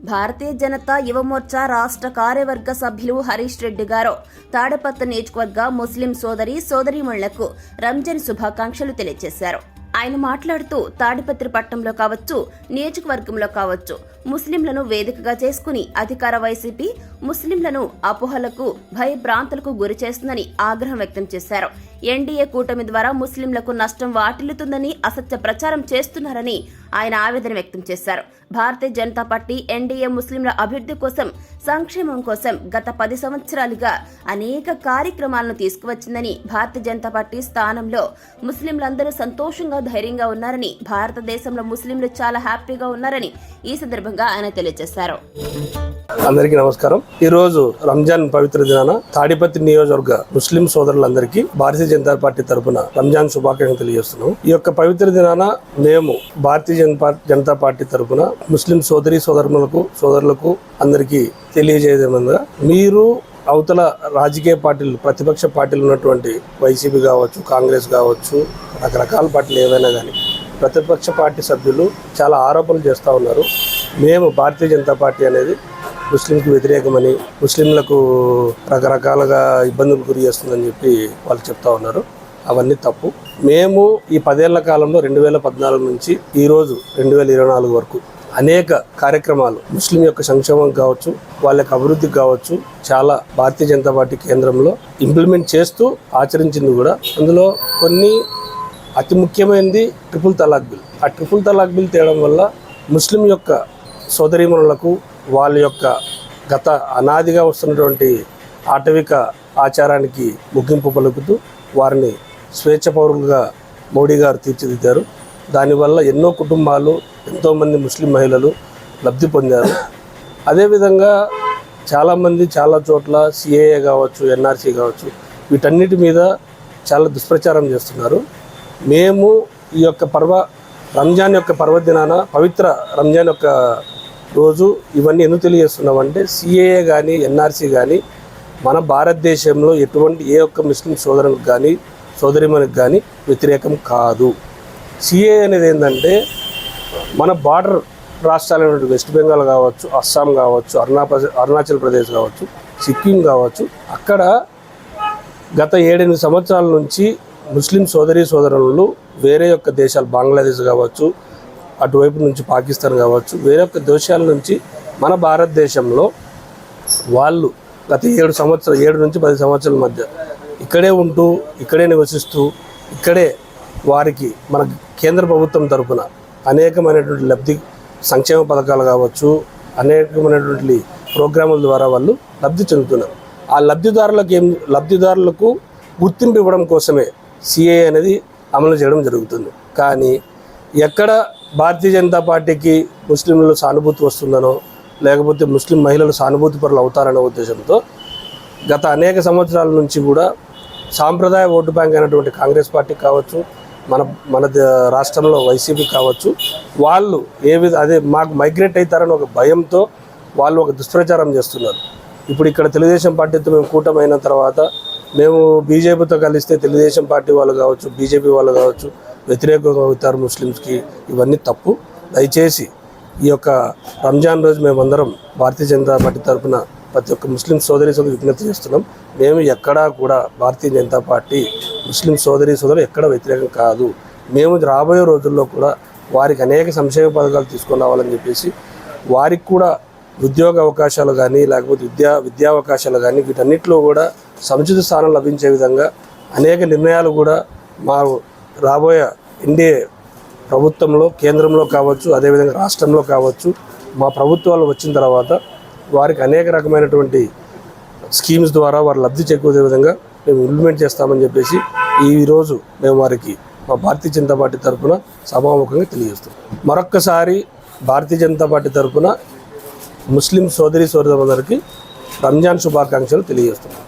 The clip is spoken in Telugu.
భారతీయ జనతా యువమోర్చా రాష్ట్ర కార్యవర్గ సభ్యులు హరీష్ రెడ్డి గారు తాడపత్ర నియోజకవర్గ ముస్లిం సోదరీమణులకు రంజాన్ శుభాకాంక్షలు తెలియజేశారు. ఆయన మాట్లాడుతూ తాడిపత్రి పట్టణంలో కావచ్చు, నియోజకవర్గంలో కావచ్చు ముస్లింలను వేదికగా చేసుకుని అధికార వైసీపీ ముస్లింలను అపోహలకు భయభ్రాంతులకు గురి చేస్తుందని ఆగ్రహం వ్యక్తం చేశారు. ఎన్డీఏ కూటమి ద్వారా ముస్లింలకు నష్టం వాటిల్లుతుందని అసత్య ప్రచారం చేస్తున్నారని ఆయన ఆవేదన వ్యక్తం చేశారు. భారతీయ జనతా పార్టీ ఎన్డీఏ ముస్లింల అభివృద్ధి కోసం, సంక్షేమం కోసం గత 10 సంవత్సరాలుగా అనేక కార్యక్రమాలను తీసుకువచ్చిందని, భారతీయ జనతా పార్టీ స్థానంలో ముస్లింలందరూ సంతోషంగా ధైర్యంగా ఉన్నారని, భారతదేశంలో ముస్లింలు చాలా హ్యాపీగా ఉన్నారని ఈ సందర్భంగా ఆయన తెలియజేశారు. అందరికీ నమస్కారం. ఈ రోజు రంజాన్ పవిత్ర దినాన తాడిపత్రి నియోజకవర్గ ముస్లిం సోదరులందరికీ భారతీయ జనతా పార్టీ తరఫున రంజాన్ శుభాకాంక్షలు తెలియజేస్తున్నాం. ఈ యొక్క పవిత్ర దినాన మేము భారతీయ జనతా పార్టీ తరఫున ముస్లిం సోదరులకు అందరికీ తెలియజేయమనగా, మీరు అవతల రాజకీయ పార్టీలు, ప్రతిపక్ష పార్టీలు ఉన్నటువంటి వైసీపీ కావచ్చు, కాంగ్రెస్ కావచ్చు, రకరకాల పార్టీలు ఏవైనా కానీ ప్రతిపక్ష పార్టీ సభ్యులు చాలా ఆరోపణలు చేస్తూ ఉన్నారు. మేము భారతీయ జనతా పార్టీ అనేది ముస్లింకి వ్యతిరేకమని, ముస్లింలకు రకరకాలుగా ఇబ్బందులు గురి చేస్తుందని చెప్పి వాళ్ళు చెప్తా ఉన్నారు. అవన్నీ తప్పు. మేము ఈ 10 ఏళ్ల కాలంలో 2014 నుంచి ఈరోజు 2024 వరకు అనేక కార్యక్రమాలు ముస్లిం యొక్క సంక్షేమం కావచ్చు, వాళ్ళ యొక్క అభివృద్ధికి కావచ్చు చాలా భారతీయ జనతా పార్టీ కేంద్రంలో ఇంప్లిమెంట్ చేస్తూ ఆచరించింది కూడా. అందులో కొన్ని అతి ముఖ్యమైనది ట్రిపుల్ తలాక్ బిల్. ఆ ట్రిపుల్ తలాక్ బిల్ తేవడం వల్ల ముస్లిం యొక్క సోదరీమణులకు వాళ్ళ యొక్క గత అనాదిగా వస్తున్నటువంటి ఆటవిక ఆచారానికి ముగింపు పలుకుతూ వారిని స్వేచ్ఛ పౌరులుగా మోడీ గారు తీర్చిదిద్దారు. దానివల్ల ఎన్నో కుటుంబాలు, ఎంతోమంది ముస్లిం మహిళలు లబ్ధి పొందారు. అదేవిధంగా చాలామంది చాలా చోట్ల సిఏఏ కావచ్చు, ఎన్ఆర్సీ కావచ్చు, వీటన్నిటి మీద చాలా దుష్ప్రచారం చేస్తున్నారు. మేము ఈ యొక్క రంజాన్ యొక్క పర్వదినాన, పవిత్ర రంజాన్ యొక్క రోజు ఇవన్నీ ఎందుకు తెలియజేస్తున్నామంటే, సిఏఏ కానీ ఎన్ఆర్సీ కానీ మన భారతదేశంలో ఎటువంటి ఏ ఒక్క ముస్లిం సోదరునికి కానీ సోదరిమణికి కానీ వ్యతిరేకం కాదు. సిఏఏ అనేది ఏంటంటే, మన బార్డర్ రాష్ట్రాలైన వెస్ట్ బెంగాల్ కావచ్చు, అస్సాం కావచ్చు, అరుణాచల్ ప్రదేశ్ కావచ్చు, సిక్కిం కావచ్చు, అక్కడ గత 7-8 సంవత్సరాల నుంచి ముస్లిం సోదరులు వేరే యొక్క దేశాలు, బంగ్లాదేశ్ కావచ్చు, అటువైపు నుంచి పాకిస్తాన్ కావచ్చు, వేరే యొక్క దేశాల నుంచి మన భారతదేశంలో వాళ్ళు గత 7 నుంచి 10 సంవత్సరాల మధ్య ఇక్కడే ఉంటూ, ఇక్కడే నివసిస్తూ, ఇక్కడే వారికి మన కేంద్ర ప్రభుత్వం తరఫున అనేకమైనటువంటి లబ్ధి సంక్షేమ పథకాలు కావచ్చు, అనేకమైనటువంటి ప్రోగ్రాముల ద్వారా వాళ్ళు లబ్ధి చెందుతున్నారు. ఆ లబ్ధిదారులకు గుర్తింపు ఇవ్వడం కోసమే సిఏఏ అనేది అమలు చేయడం జరుగుతుంది. కానీ ఎక్కడ భారతీయ జనతా పార్టీకి ముస్లింలు సానుభూతి వస్తుందనో, లేకపోతే ముస్లిం మహిళలు సానుభూతి పరులు అవుతారనే ఉద్దేశంతో గత అనేక సంవత్సరాల నుంచి కూడా సాంప్రదాయ ఓటు బ్యాంక్ అయినటువంటి కాంగ్రెస్ పార్టీ కావచ్చు, మన రాష్ట్రంలో వైసీపీ కావచ్చు, వాళ్ళు అదే మాకు మైగ్రేట్ అవుతారని ఒక భయంతో వాళ్ళు ఒక దుష్ప్రచారం చేస్తున్నారు. ఇప్పుడు ఇక్కడ తెలుగుదేశం పార్టీతో మేము కూటమైన తర్వాత మేము బీజేపీతో కలిస్తే తెలుగుదేశం పార్టీ వాళ్ళు కావచ్చు, బీజేపీ వాళ్ళు కావచ్చు వ్యతిరేకంగా అవుతారు ముస్లిమ్స్కి. ఇవన్నీ తప్పు. దయచేసి ఈ యొక్క రంజాన్ రోజు మేమందరం భారతీయ జనతా పార్టీ తరఫున ప్రతి ఒక్క ముస్లిం సోదరులకు విజ్ఞప్తి చేస్తున్నాం. మేము ఎక్కడా కూడా భారతీయ జనతా పార్టీ ముస్లిం సోదరులు ఎక్కడ వ్యతిరేకం కాదు. మేము రాబోయే రోజుల్లో కూడా వారికి అనేక సంక్షేమ పథకాలు తీసుకొని రావాలని చెప్పేసి, వారికి కూడా ఉద్యోగ అవకాశాలు కానీ, లేకపోతే విద్యా అవకాశాలు కానీ, వీటన్నిటిలో కూడా సముచిత స్థానం లభించే విధంగా అనేక నిర్ణయాలు కూడా మా రాబోయే ఎన్డీఏ ప్రభుత్వంలో, కేంద్రంలో కావచ్చు, అదేవిధంగా రాష్ట్రంలో కావచ్చు, మా ప్రభుత్వాలు వచ్చిన తర్వాత వారికి అనేక రకమైనటువంటి స్కీమ్స్ ద్వారా వారు లబ్ధి చేకూరే విధంగా మేము ఇంప్లిమెంట్ చేస్తామని చెప్పేసి ఈరోజు మేము వారికి మా భారతీయ జనతా పార్టీ తరఫున సభాముఖంగా తెలియజేస్తాం. మరొక్కసారి భారతీయ జనతా పార్టీ తరఫున ముస్లిం సోదరులందరికీ రంజాన్ శుభాకాంక్షలు తెలియజేస్తున్నాం.